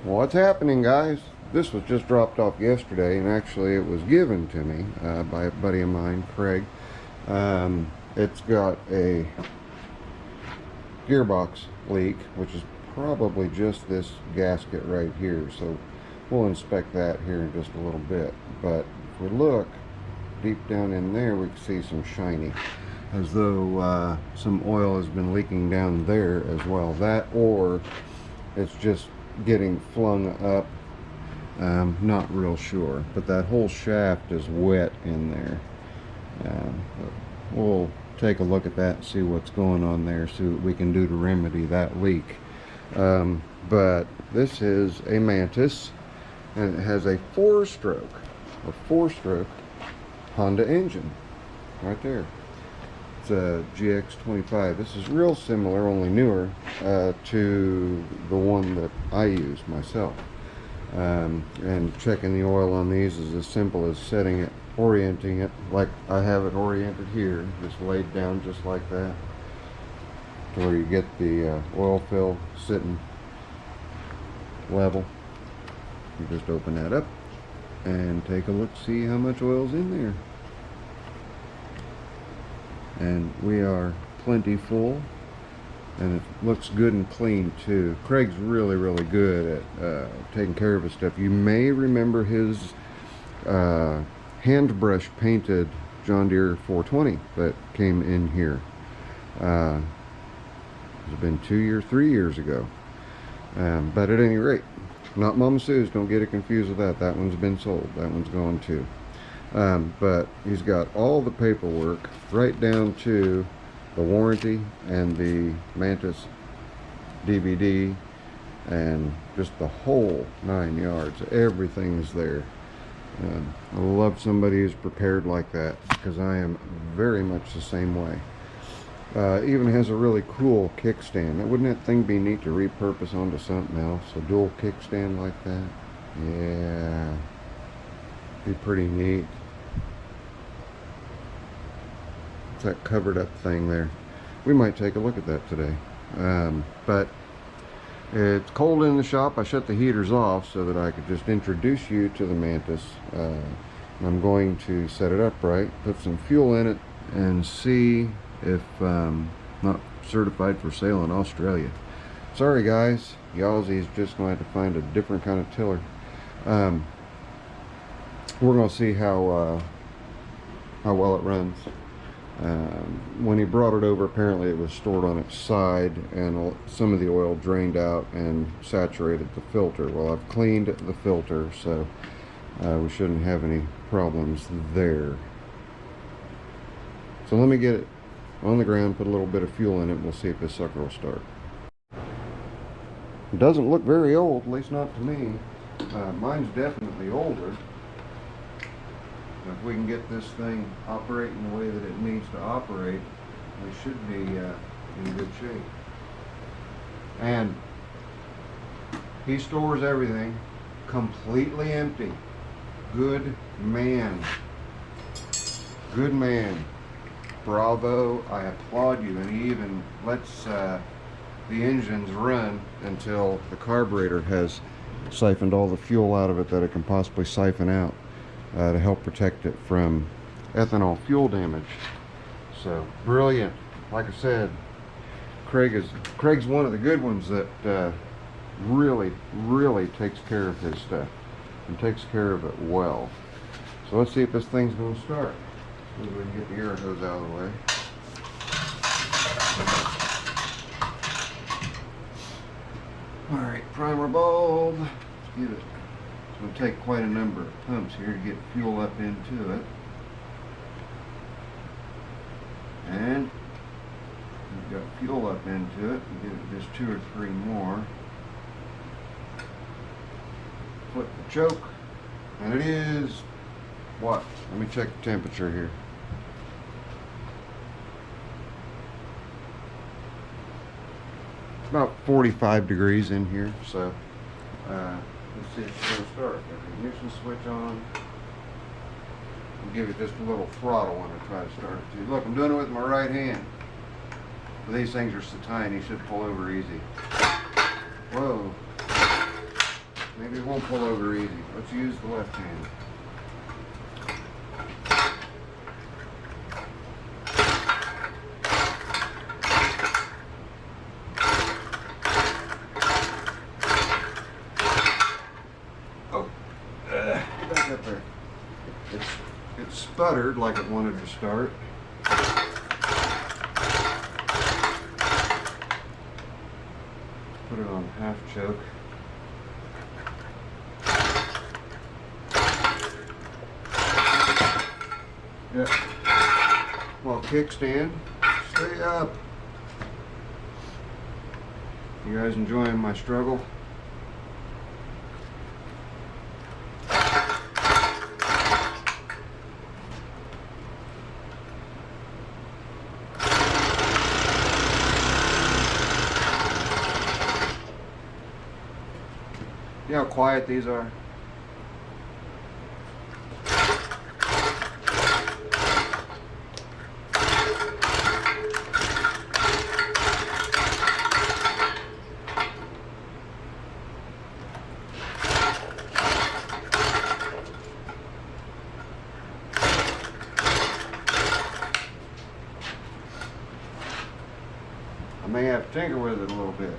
What's happening, guys? This was just dropped off yesterday, and actually it was given to me by a buddy of mine, Craig. It's got a gearbox leak, which is probably just this gasket right here, so we'll inspect that here in just a little bit. But if we look deep down in there, we can see some shiny, as though some oil has been leaking down there as well. That, or it's just getting flung up. Not real sure, but that whole shaft is wet in there. We'll take a look at that and see what's going on there, see what we can do to remedy that leak. But this is a Mantis, and it has a four-stroke Honda engine right there. It's a GX25. This is real similar, only newer, to the one that I use myself. And checking the oil on these is as simple as setting it, orienting it like I have it oriented here, just laid down just like that, to where you get the oil fill sitting level. You just open that up and take a look, see how much oil's in there. And we are plenty full, and it looks good and clean too. Craig's really good at taking care of his stuff. You may remember his hand brush painted John Deere 420 that came in here. It's been 3 years ago. But at any rate, not Mama Sue's, don't get it confused with that. That one's been sold. That one's gone too. But he's got all the paperwork right down to the warranty and the Mantis DVD and just the whole 9 yards. Everything's there. I love somebody who's prepared like that, because I am very much the same way. Even has a really cool kickstand. Wouldn't that thing be neat to repurpose onto something else? A dual kickstand like that? Yeah, be pretty neat. It's that covered up thing there. We might take a look at that today. But it's cold in the shop. I shut the heaters off so that I could just introduce you to the Mantis. I'm going to set it up right, put some fuel in it, and see if not certified for sale in Australia. Sorry guys, Aussie's just going to have to find a different kind of tiller. We're going to see how well it runs. When he brought it over, apparently it was stored on its side, and some of the oil drained out and saturated the filter. Well, I've cleaned the filter, so we shouldn't have any problems there. So let me get it on the ground, put a little bit of fuel in it, and we'll see if this sucker will start. It doesn't look very old, at least not to me. Mine's definitely older. If we can get this thing operating the way that it needs to operate, we should be in good shape. And he stores everything completely empty. Good man. Good man. Bravo. I applaud you. And he even lets the engines run until the carburetor has siphoned all the fuel out of it that it can possibly siphon out, to help protect it from ethanol fuel damage. So brilliant. Like I said, Craig's one of the good ones that really takes care of his stuff, and takes care of it well. So let's see if this thing's going to start. See if we can get the air hose out of the way. Alright, primer bulb. Let's get it. It's going to take quite a number of pumps here to get fuel up into it. And we've got fuel up into it. We'll give it just 2 or 3 more. Flip the choke. And it is, what? Let me check the temperature here. It's about 45 degrees in here, so let's see if it's going to start. Got the ignition switch on. I'll give it just a little throttle when I try to start it too. Look, I'm doing it with my right hand. These things are so tiny, you should pull over easy. Whoa. won't pull over easy. Let's use the left hand. Oh, get back up there. It stuttered like it wanted to start. Put it on half choke. Yep. Well, kickstand, stay up. You guys enjoying my struggle? You know how quiet these are? I may have to tinker with it a little bit.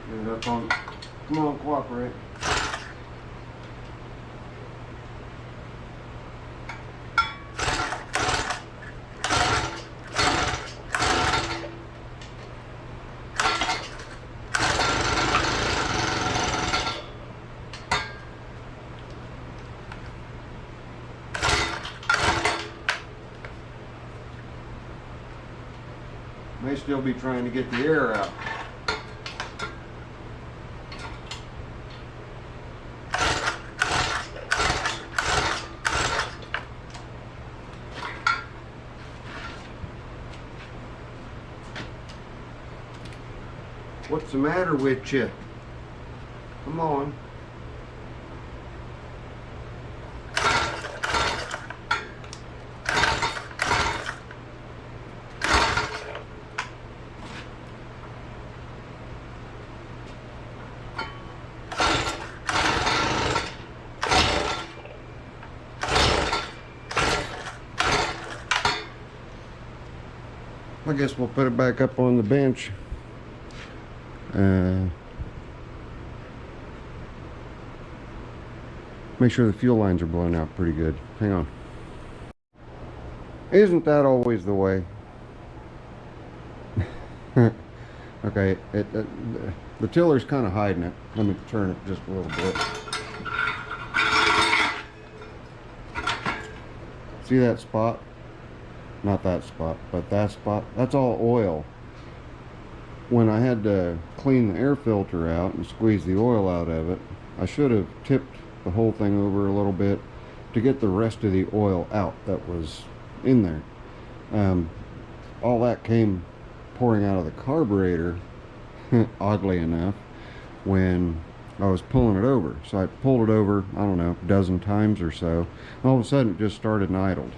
Get it up on, come on, cooperate. May still be trying to get the air out. What's the matter with you? Come on. I guess we'll put it back up on the bench. Make sure the fuel lines are blowing out pretty good. Hang on. Isn't that always the way? Okay, the tiller's kind of hiding it. Let me turn it just a little bit. See that spot? Not that spot, but that spot. That's all oil. When I had to clean the air filter out and squeeze the oil out of it, I should have tipped the whole thing over a little bit to get the rest of the oil out that was in there. All that came pouring out of the carburetor, oddly enough, when I was pulling it over. So I pulled it over, I don't know, a dozen times or so. All of a sudden it just started and idled.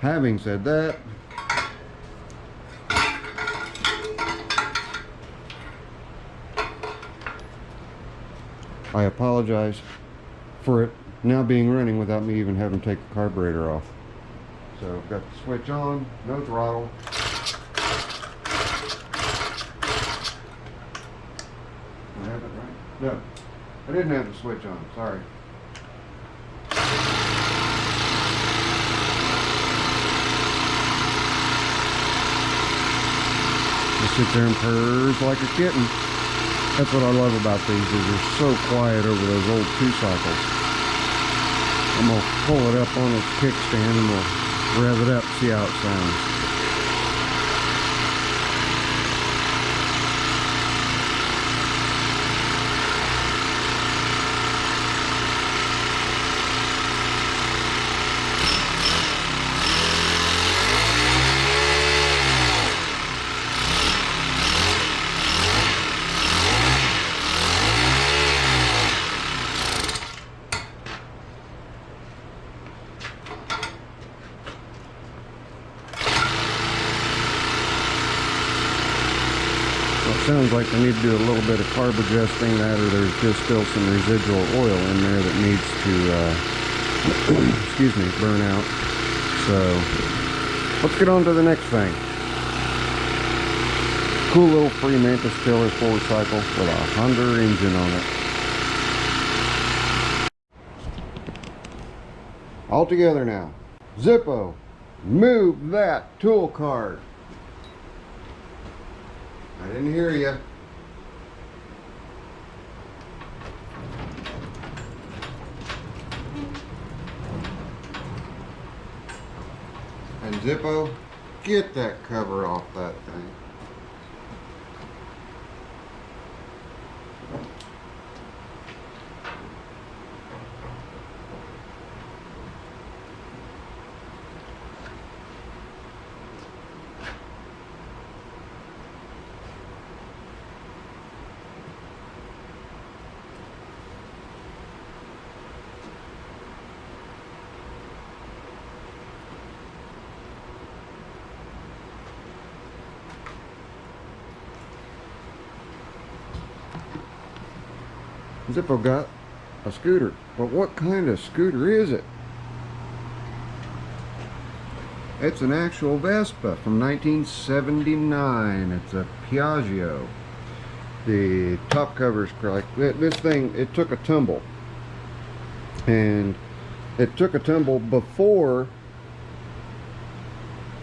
Having said that, I apologize for it now being running without me even having to take the carburetor off. So I've got the switch on, no throttle. I have it right? No, I didn't have the switch on, sorry. Just sit there and purrs like a kitten. That's what I love about these, is they're so quiet over those old 2-cycles. I'm going to pull it up on its kickstand and we'll rev it up, see how it sounds. sounds like they need to do a little bit of carb adjusting that, or there's just still some residual oil in there that needs to, excuse me, burn out. So let's get on to the next thing. Cool little free Mantis Tiller 4-cycle with a Honda engine on it. All together now. Zippo, move that tool cart. I didn't hear you. And Zippo, get that cover off that thing. Zippo got a scooter, but what kind of scooter is it? It's an actual Vespa from 1979. It's a Piaggio. The top cover's cracked. This thing, it took a tumble. And it took a tumble before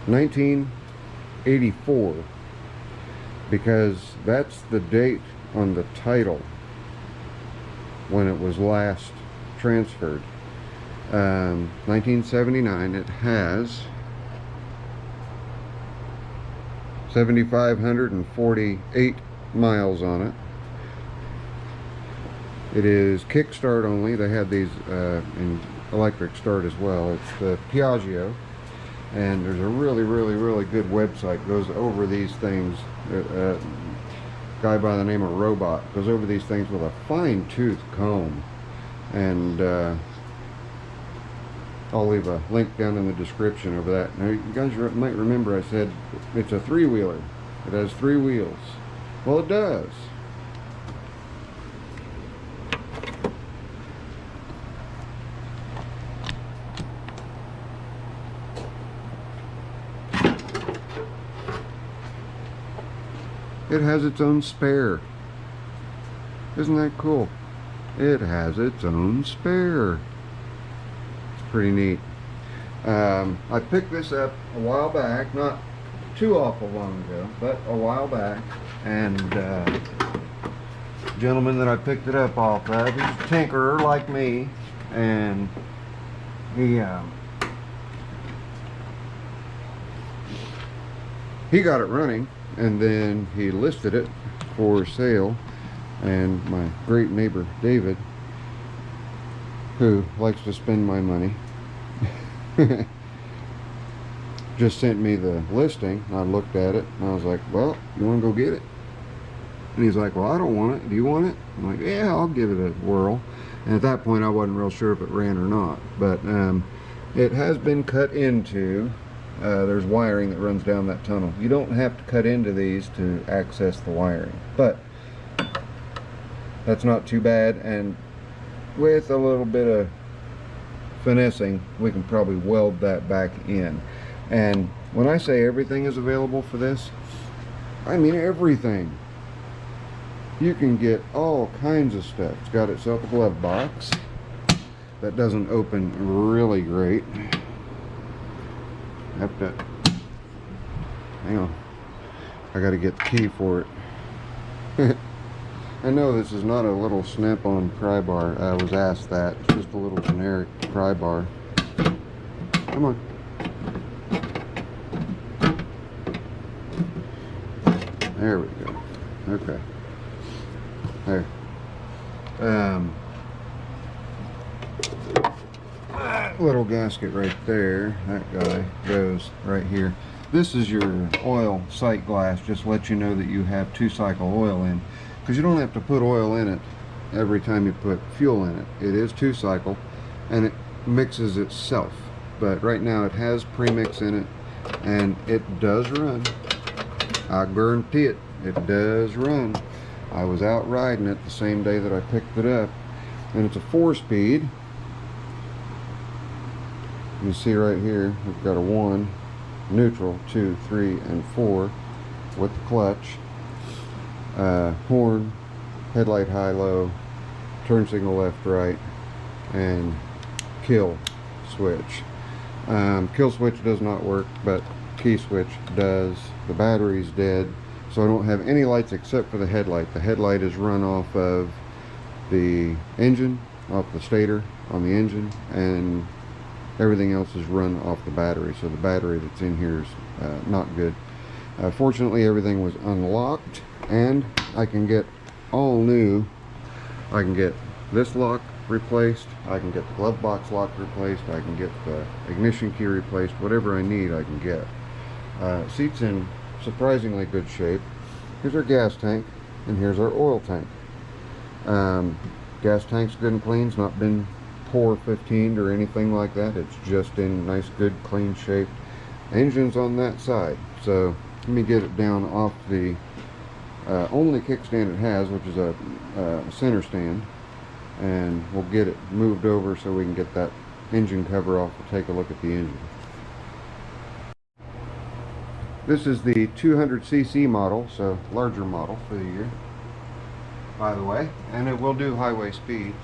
1984, because that's the date on the title when it was last transferred. 1979. It has 7,548 miles on it. It is kickstart only. They had these in electric start as well. It's the Piaggio, and there's a really good website goes over these things. Guy by the name of Robot goes over these things with a fine-tooth comb, and I'll leave a link down in the description of that. Now you guys might remember I said it's a three-wheeler. It has 3 wheels. Well, it does. It has its own spare. Isn't that cool? It has its own spare. It's pretty neat. I picked this up a while back, not too awful long ago, but a while back, and the gentleman that I picked it up off of, he's a tinkerer like me, and he got it running, and then he listed it for sale, and my great neighbor David, who likes to spend my money, just sent me the listing. I looked at it and I was like, well, you want to go get it? And he's like, well, I don't want it. Do you want it? I'm like, yeah, I'll give it a whirl. And at that point I wasn't real sure if it ran or not, but it has been cut into. There's wiring that runs down that tunnel. You don't have to cut into these to access the wiring, but that's not too bad, and with a little bit of finessing we can probably weld that back in. And when I say everything is available for this, I mean everything. You can get all kinds of stuff. It's got itself a glove box that doesn't open really great. Have to, hang on, I gotta get the key for it. I know this is not a little snap-on pry bar. I was asked that. It's just a little generic pry bar. Come on. There we go. Okay. There. That little gasket right there, that guy goes right here. This is your oil sight glass, just let you know that you have 2-cycle oil in, because you don't have to put oil in it every time you put fuel in it. It is 2-cycle and it mixes itself, but right now it has premix in it and it does run. I guarantee it. it does run. I was out riding it the same day that I picked it up, and it's a 4-speed. You can see right here, we've got a 1, neutral, 2, 3, and 4 with the clutch, horn, headlight high low, turn signal left right, and kill switch. Kill switch does not work, but key switch does. The battery's dead, so I don't have any lights except for the headlight. The headlight is run off of the engine, off the stator on the engine, and everything else is run off the battery. So the battery that's in here is not good. Fortunately, everything was unlocked, and I can get all new. I can get this lock replaced, I can get the glove box lock replaced, I can get the ignition key replaced. Whatever I need, I can get. Seat's in surprisingly good shape. Here's our gas tank, and here's our oil tank. Gas tank's good and clean. It's not been pour 15'd or anything like that. It's just in nice, good, clean shape. Engine's on that side. So let me get it down off the only kickstand it has, which is a center stand, and we'll get it moved over so we can get that engine cover off and take a look at the engine. This is the 200cc model, so larger model for the year, by the way, and it will do highway speeds.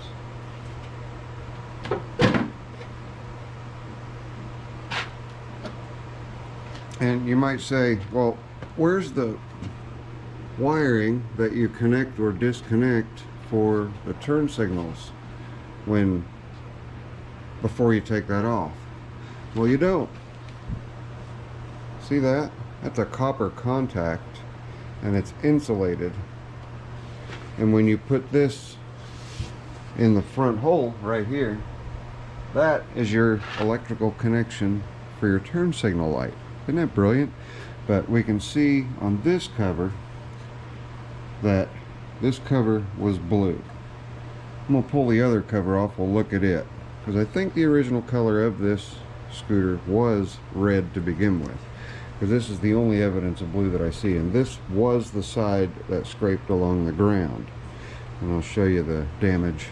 And you might say, well, where's the wiring that you connect or disconnect for the turn signals before you take that off? Well, you don't. See that? That's a copper contact, and it's insulated. And when you put this in the front hole right here, that is your electrical connection for your turn signal light. Isn't that brilliant? But we can see on this cover that this cover was blue. I'm going to pull the other cover off. We'll look at it, because I think the original color of this scooter was red to begin with, because this is the only evidence of blue that I see, and this was the side that scraped along the ground, and I'll show you the damage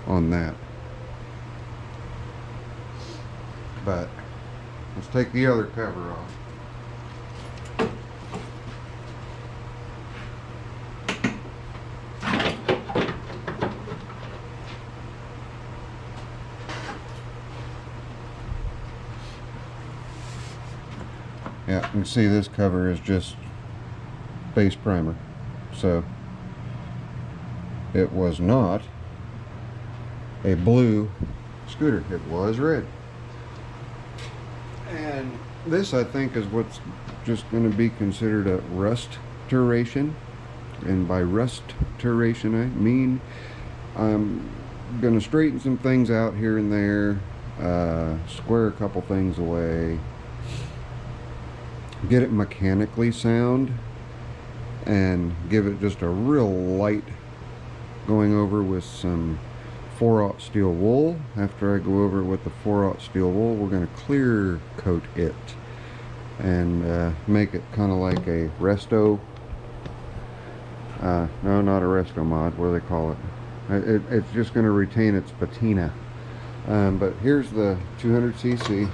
on that. But let's take the other cover off. Yeah, you can see this cover is just base primer, so it was not a blue scooter, it was red. And this, I think, is what's just going to be considered a rusturation, and by rusturation I mean I'm going to straighten some things out here and there, square a couple things away, get it mechanically sound, and give it just a real light going over with some 4/0 steel wool. After I go over with the 4/0 steel wool, we're going to clear coat it and make it kind of like a resto, no, not a resto mod, what do they call it? It's just going to retain its patina. But here's the 200cc.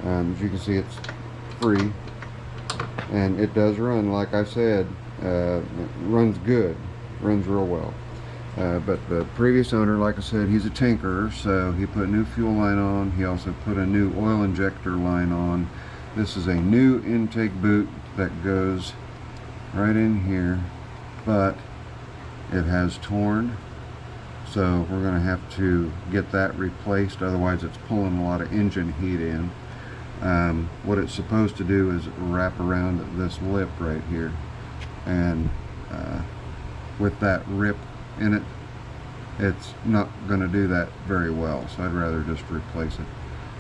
As you can see, it's free, and it does run, like I said, it runs good, runs real well. But the previous owner, like I said, he's a tinkerer, so he put a new fuel line on. He also put a new oil injector line on. This is a new intake boot that goes right in here, but it has torn, so we're going to have to get that replaced, otherwise it's pulling a lot of engine heat in. What it's supposed to do is wrap around this lip right here, and with that rip in it, it's not going to do that very well, so I'd rather just replace it.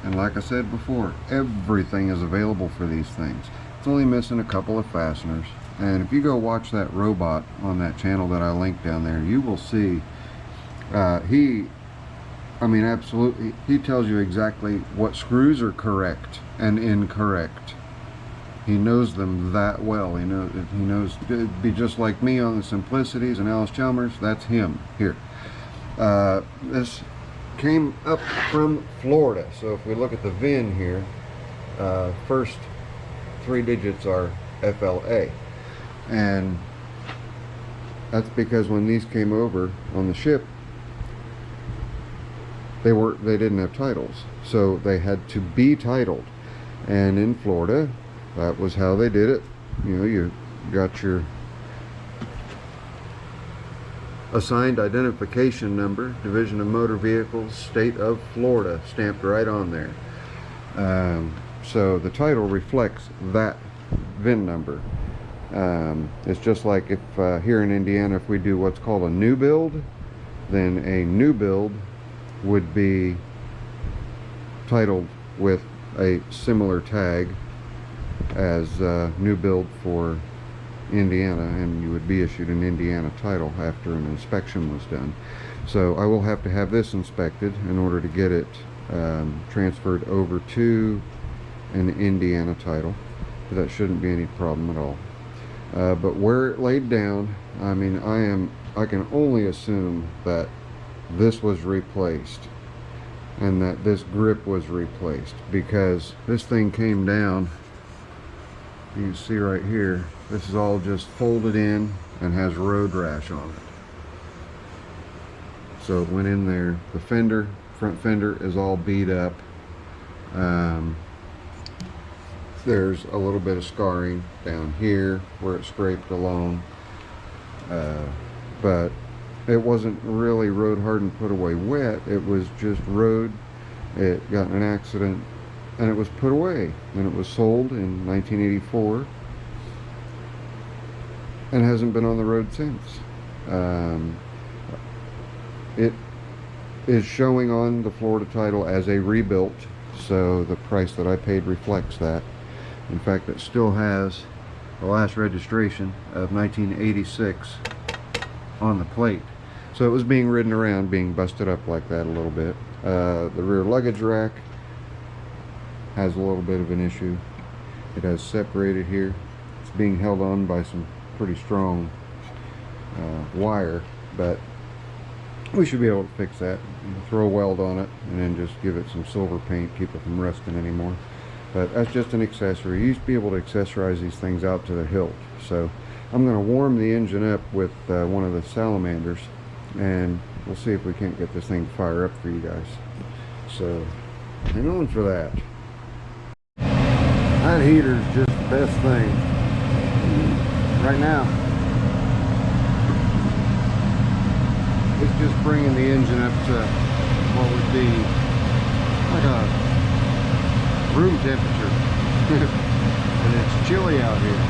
And like I said before, everything is available for these things. It's only missing a couple of fasteners, and if you go watch that robot on that channel that I linked down there, you will see I mean, absolutely, he tells you exactly what screws are correct and incorrect. He knows them that well. He knows. It'd be just like me on the Simplicities and Allis-Chalmers. That's him here. This came up from Florida. So if we look at the VIN here, first 3 digits are FLA, and that's because when these came over on the ship, they didn't have titles, so they had to be titled. And in Florida, that was how they did it. You know, you got your assigned identification number, Division of Motor Vehicles, State of Florida, stamped right on there. So the title reflects that VIN number. It's just like if here in Indiana, if we do what's called a new build, then a new build would be titled with a similar tag as new build for Indiana, and you would be issued an Indiana title after an inspection was done. So I will have to have this inspected in order to get it transferred over to an Indiana title, but that shouldn't be any problem at all. But where it laid down, I mean, I can only assume that this was replaced and that this grip was replaced, because this thing came down. You can see right here, this is all just folded in and has road rash on it. So it went in there. The fender, front fender, is all beat up. There's a little bit of scarring down here where it scraped along, but it wasn't really road hardened, put away wet. It was just road. It got in an accident and it was put away, and it was sold in 1984 and hasn't been on the road since. It is showing on the Florida title as a rebuilt, so the price that I paid reflects that. In fact, it still has the last registration of 1986 on the plate. So it was being ridden around, being busted up like that a little bit. The rear luggage rack has a little bit of an issue. It has separated here. It's being held on by some pretty strong wire, but we should be able to fix that. Throw a weld on it and then just give it some silver paint, keep it from rusting anymore. But that's just an accessory. You used to be able to accessorize these things out to the hilt. So I'm going to warm the engine up with one of the salamanders, and we'll see if we can't get this thing to fire up for you guys. So hang on for that. That heater's just the best thing right now. It's just bringing the engine up to what would be like a room temperature. And it's chilly out here.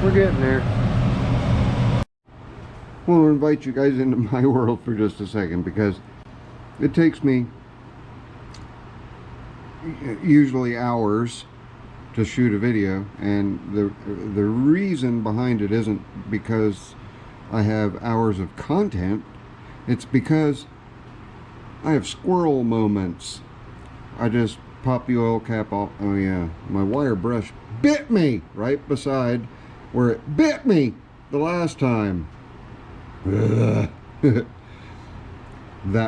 We're getting there. I want to invite you guys into my world for just a second, because it takes me usually hours to shoot a video, and the reason behind it isn't because I have hours of content. It's because I have squirrel moments. I just pop the oil cap off. Oh yeah, my wire brush bit me right beside where it bit me the last time. That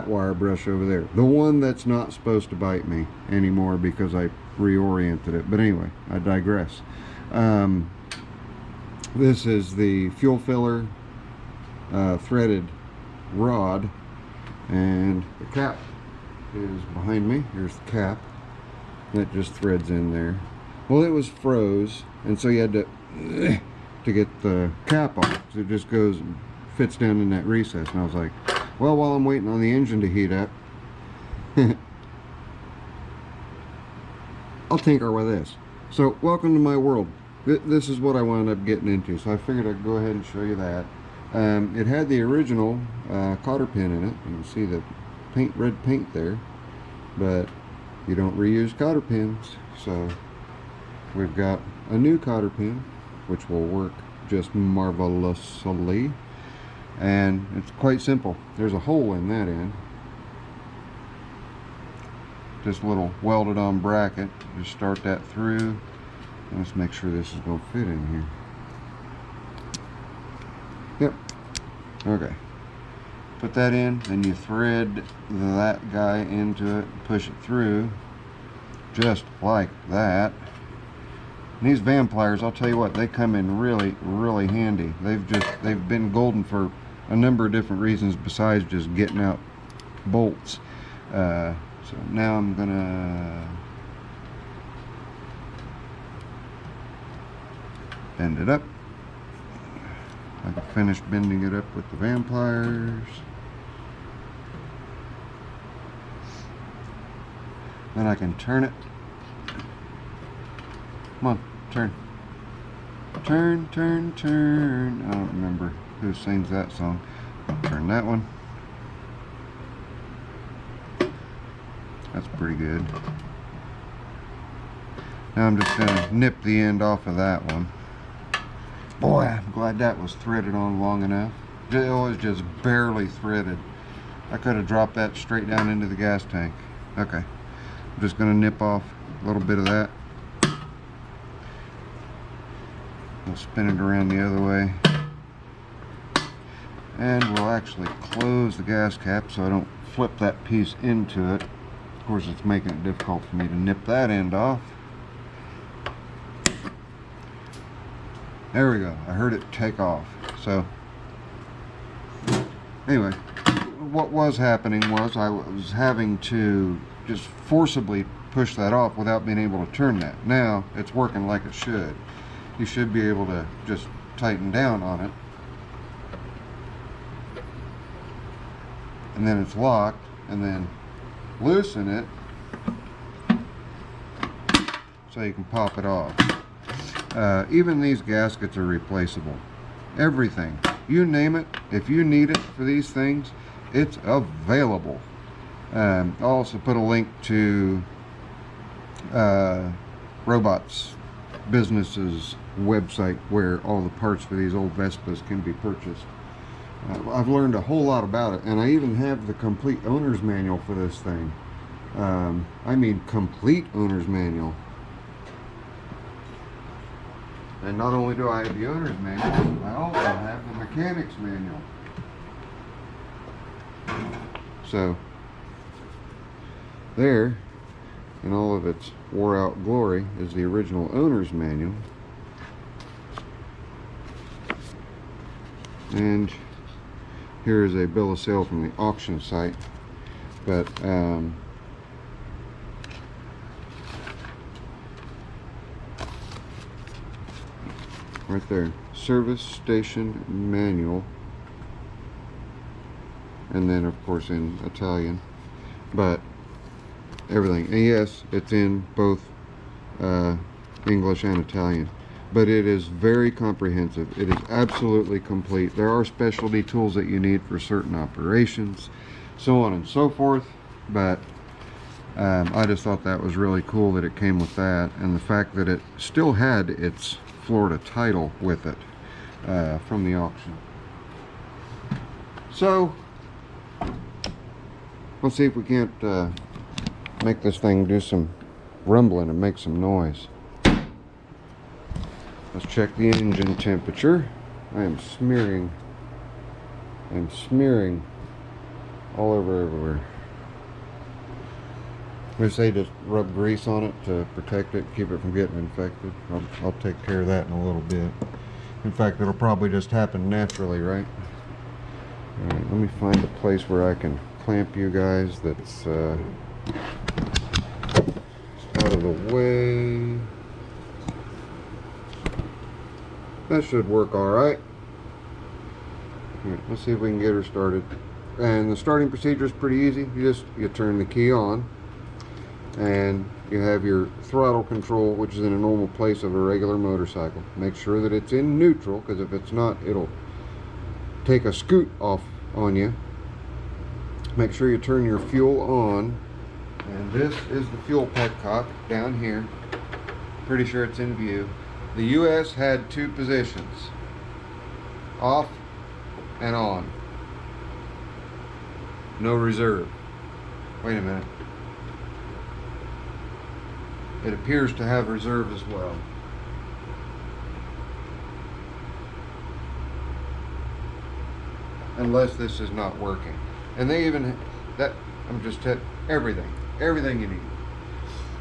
wire brush over there, the one that's not supposed to bite me anymore because I reoriented it. But anyway, I digress. This is the fuel filler threaded rod, and the cap is behind me. Here's the cap. That just threads in there. Well, it was froze, and so you had to get the cap off. So it just goes and fits down in that recess. And I was like, well, while I'm waiting on the engine to heat up, I'll tinker with this. So welcome to my world. This is what I wound up getting into. So I figured I'd go ahead and show you that. It had the original cotter pin in it. You can see the red paint there, but you don't reuse cotter pins. So we've got a new cotter pin, which will work just marvelously. And it's quite simple. There's a hole in that end. Just a little welded on bracket. Just start that through. Let's make sure this is going to fit in here. Yep. Okay. Put that in, then you thread that guy into it, push it through, just like that. And these van pliers, I'll tell you what, they come in really, really handy. They've been golden for a number of different reasons besides just getting out bolts. So now I'm gonna bend it up. I can finish bending it up with the van pliers. Then I can turn it. Come on, turn. Turn, turn, turn. I don't remember who sings that song. I'll turn that one. That's pretty good. Now I'm just gonna nip the end off of that one. Boy, I'm glad that was threaded on long enough. It was just barely threaded. I could have dropped that straight down into the gas tank. Okay, I'm just gonna nip off a little bit of that. We'll spin it around the other way. And we'll actually close the gas cap so I don't flip that piece into it. Of course, it's making it difficult for me to nip that end off. There we go. I heard it take off. So, anyway, what was happening was I was having to just forcibly push that off without being able to turn that. Now, it's working like it should. You should be able to just tighten down on it. And then it's locked, and then loosen it so you can pop it off. Even these gaskets are replaceable. Everything, you name it, if you need it for these things, it's available. I'll also put a link to Robots Business's website where all the parts for these old Vespas can be purchased. I've learned a whole lot about it, and I even have the complete owner's manual for this thing. I mean complete owner's manual. And not only do I have the owner's manual, I also have the mechanic's manual. So, there, in all of its wore out glory, is the original owner's manual. And here is a bill of sale from the auction site. But right there, service station manual, and then of course in Italian, but everything, and yes, it's in both English and Italian, but it is very comprehensive. It is absolutely complete. There are specialty tools that you need for certain operations, so on and so forth, but I just thought that was really cool that it came with that, and the fact that it still had its Florida title with it from the auction. So let's see if we can't make this thing do some rumbling and make some noise. Let's check the engine temperature. I am smearing all over everywhere. They say just rub grease on it to protect it, keep it from getting infected. I'll take care of that in a little bit. In fact, it'll probably just happen naturally, right? Alright, let me find a place where I can clamp you guys that's out of of the way. That should work all right. Here, let's see if we can get her started. And the starting procedure is pretty easy. You turn the key on, and you have your throttle control, which is in a normal place of a regular motorcycle. Make sure that it's in neutral, because if it's not, it'll take a scoot off on you. Make sure you turn your fuel on, and this is the fuel petcock down here. Pretty sure it's in view. The US had two positions, off and on. No reserve. Wait a minute. It appears to have reserve as well. Unless this is not working. And they even, that, I'm just telling everything you need.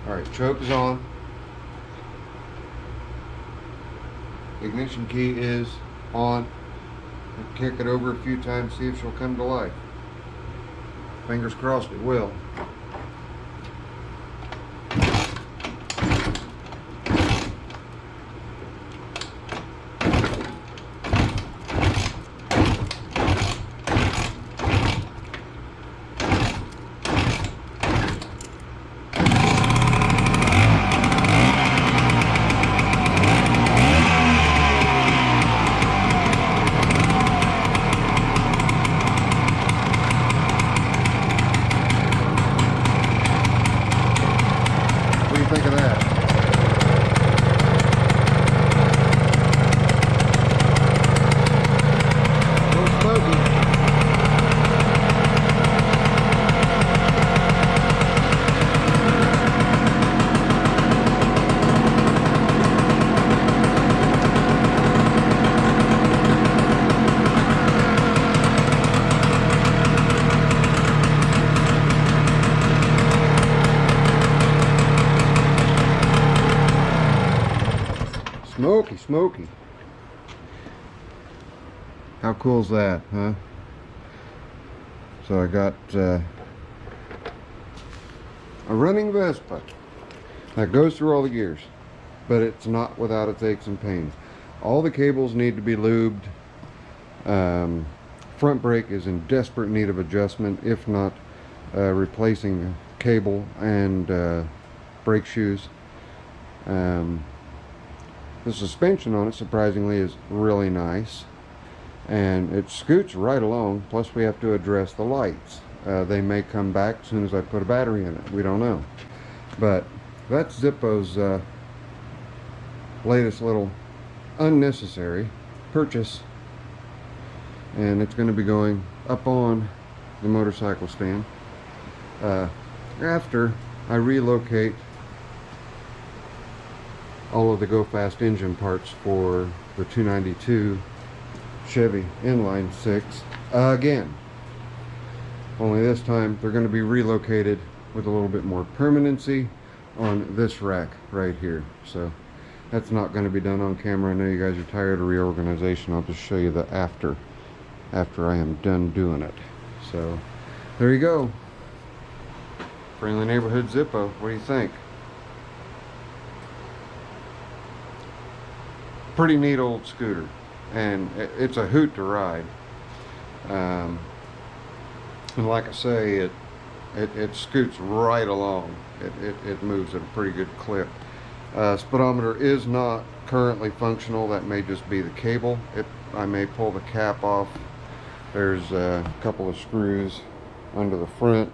Alright, choke is on. Ignition key is on. Kick it over a few times, see if she'll come to life. Fingers crossed it will. Think of that. No smoking. Smoky, smoky. How cool is that, huh? So I got a running Vespa that goes through all the gears, but it's not without its aches and pains. All the cables need to be lubed. Front brake is in desperate need of adjustment, if not replacing the cable and brake shoes. The suspension on it, surprisingly, is really nice, and it scoots right along. Plus we have to address the lights. They may come back as soon as I put a battery in it, we don't know. But that's Zippo's latest little unnecessary purchase, and it's going to be going up on the motorcycle stand after I relocate all of the Go Fast engine parts for the 292 Chevy Inline 6 again. Only this time they're going to be relocated with a little bit more permanency on this rack right here. So that's not going to be done on camera. I know you guys are tired of reorganization. I'll just show you the after I am done doing it. So there you go. Friendly neighborhood Zippo. What do you think? Pretty neat old scooter, and it's a hoot to ride. And like I say, it scoots right along. It moves at a pretty good clip. Speedometer is not currently functional. That may just be the cable. I may pull the cap off. There's a couple of screws under the front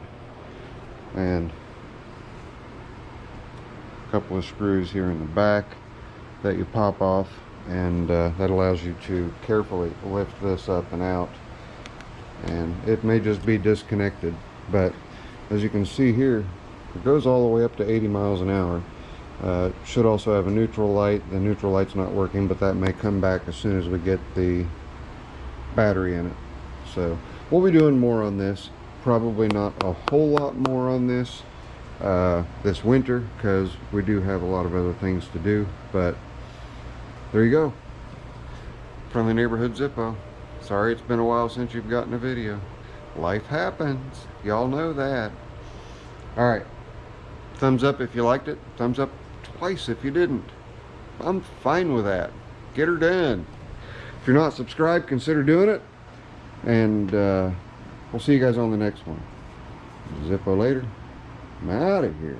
and a couple of screws here in the back that you pop off, and that allows you to carefully lift this up and out, and it may just be disconnected. But as you can see here, it goes all the way up to 80 miles an hour. Should also have a neutral light. The neutral light's not working, but that may come back as soon as we get the battery in it. So we'll be doing more on this, probably not a whole lot more on this this winter, because we do have a lot of other things to do. But there you go. Friendly neighborhood Zippo. Sorry it's been a while since you've gotten a video. Life happens. Y'all know that. Alright. Thumbs up if you liked it. Thumbs up twice if you didn't. I'm fine with that. Get her done. If you're not subscribed, consider doing it. And we'll see you guys on the next one. Zippo later. I'm out of here.